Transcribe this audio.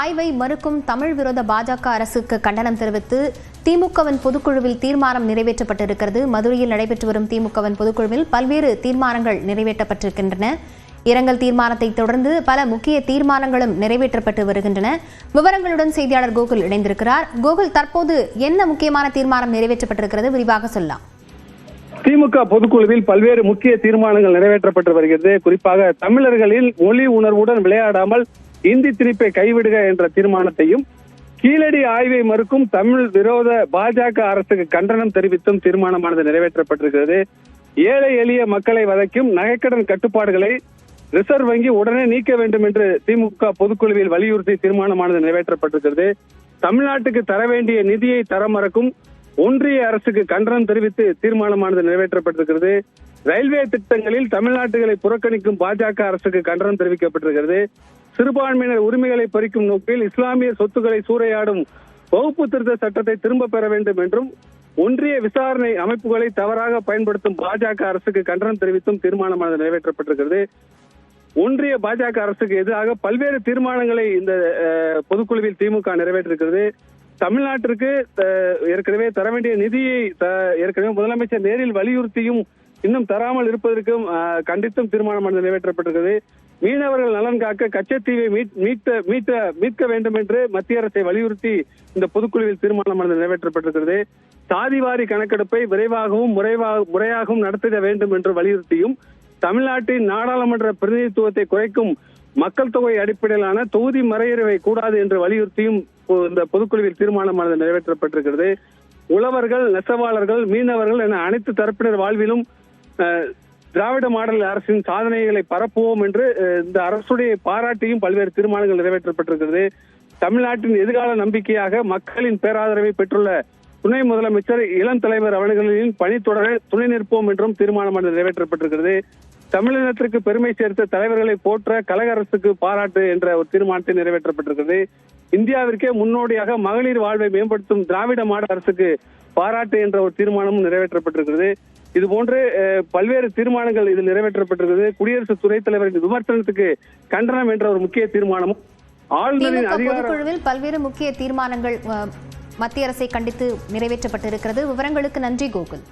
ஆய்வை மறுக்கும் தமிழ் விரோத பாஜக அரசுக்கு கண்டனம் தெரிவித்து திமுகவின் பொதுக்குழுவில் தீர்மானம் நிறைவேற்றப்பட்டிருக்கிறது. மதுரையில் நடைபெற்று வரும் திமுகவின் பொதுக்குழுவில் பல்வேறு தீர்மானங்கள் நிறைவேற்றப்பட்டிருக்கின்றன. இரங்கல் தீர்மானத்தை தொடர்ந்து பல முக்கிய தீர்மானங்களும் நிறைவேற்றப்பட்டு வருகின்றன. விவரங்களுடன் செய்தியாளர் கோகுல் இணைந்திருக்கிறார். கோகுல், தற்போது என்ன முக்கியமான தீர்மானம் நிறைவேற்றப்பட்டிருக்கிறது, விரிவாக சொல்லலாம். திமுக பொதுக்குழுவில் பல்வேறு முக்கிய தீர்மானங்கள் நிறைவேற்றப்பட்டு வருகிறது. குறிப்பாக தமிழர்களில் மொழி உணர்வுடன் விளையாடாமல் இந்தி திணிப்பை கைவிடுக என்ற தீர்மானத்தையும், கீழடி ஆய்வை மறுக்கும் தமிழ் விரோத பாஜக அரசுக்கு கண்டனம் தெரிவித்தும் தீர்மானமானது நிறைவேற்றப்பட்டிருக்கிறது. ஏழை எளிய மக்களை வதைக்கும் நகைக்கடன் கட்டுப்பாடுகளை ரிசர்வ் வங்கி உடனே நீக்க வேண்டும் என்று திமுக பொதுக்குழுவில் வலியுறுத்தி தீர்மானமானது நிறைவேற்றப்பட்டிருக்கிறது. தமிழ்நாட்டுக்கு தர வேண்டிய நிதியை தர மறுக்கும் ஒன்றிய அரசுக்கு கண்டனம் தெரிவித்து தீர்மானமானது நிறைவேற்றப்பட்டிருக்கிறது. ரயில்வே திட்டங்களில் தமிழ்நாட்டுகளை புறக்கணிக்கும் பாஜக அரசுக்கு கண்டனம் தெரிவிக்கப்பட்டிருக்கிறது. சிறுபான்மையினர் உரிமைகளை பறிக்கும் நோக்கில் இஸ்லாமிய சொத்துக்களை சூறையாடும் வகுப்பு திருத்த சட்டத்தை திரும்ப பெற வேண்டும் என்றும், ஒன்றிய விசாரணை அமைப்புகளை தவறாக பயன்படுத்தும் பாஜக அரசுக்கு கண்டனம் தெரிவித்தும் தீர்மானமானது நிறைவேற்றப்பட்டிருக்கிறது. ஒன்றிய பாஜக அரசுக்கு எதிராக பல்வேறு தீர்மானங்களை இந்த பொதுக்குழுவில் திமுக நிறைவேற்றிருக்கிறது. தமிழ்நாட்டிற்கு ஏற்கனவே தர வேண்டிய நிதியை ஏற்கனவே முதலமைச்சர் நேரில் வலியுறுத்தியும் இன்னும் தராமல் இருப்பதற்கும் கண்டித்தும் தீர்மானமானது நிறைவேற்றப்பட்டிருக்கிறது. மீனவர்கள் நலன் காக்க கச்சத்தீவை மீட்க வேண்டும் என்று மத்திய அரசை வலியுறுத்தி இந்த பொதுக்குழுவில் தீர்மானமானது நிறைவேற்றப்பட்டிருக்கிறது. சாதிவாரி கணக்கெடுப்பை விரைவாகவும் முறையாகவும் நடத்திட வேண்டும் என்று வலியுறுத்தியும், தமிழ்நாட்டின் நாடாளுமன்ற பிரதிநிதித்துவத்தை குறைக்கும் மக்கள் தொகை அடிப்படையிலான தொகுதி மறையறை கூடாது என்று வலியுறுத்தியும் இந்த பொதுக்குழுவில் தீர்மானமானது நிறைவேற்றப்பட்டிருக்கிறது. உழவர்கள், நெசவாளர்கள், மீனவர்கள் என அனைத்து தரப்பினர் வாழ்விலும் திராவிட மாடல் அரசின் சாதனைகளை பரப்புவோம் என்று இந்த அரசுடைய பாராட்டியும் பல்வேறு தீர்மானங்கள் நிறைவேற்றப்பட்டிருக்கிறது. தமிழ்நாட்டின் எதிர்கால நம்பிக்கையாக மக்களின் பேராதரவை பெற்றுள்ள துணை முதலமைச்சர் இளம் தலைவர் அவர்களின் பணி தொடர துணை நிற்போம் என்றும் தீர்மானமானது நிறைவேற்றப்பட்டிருக்கிறது. தமிழினத்திற்கு பெருமை சேர்த்த தலைவர்களை போற்ற கழக அரசுக்கு பாராட்டு என்ற ஒரு தீர்மானத்தை நிறைவேற்றப்பட்டிருக்கிறது. இந்தியாவிற்கே முன்னோடியாக மகளிர் வாழ்வை மேம்படுத்தும் திராவிட மாடல் அரசுக்கு பாராட்டு என்ற ஒரு தீர்மானமும் நிறைவேற்றப்பட்டிருக்கிறது. இதுபோன்று பல்வேறு தீர்மானங்கள் இதில் நிறைவேற்றப்பட்டிருக்கிறது. குடியரசு துணைத் தலைவரின் விமர்சனத்துக்கு கண்டனம் என்ற ஒரு முக்கிய தீர்மானமும், ஆளுநரின் பொதுக்குழுவில் பல்வேறு முக்கிய தீர்மானங்கள் மத்திய அரசை கண்டித்து நிறைவேற்றப்பட்டிருக்கிறது. விவரங்களுக்கு நன்றி கோகுல்.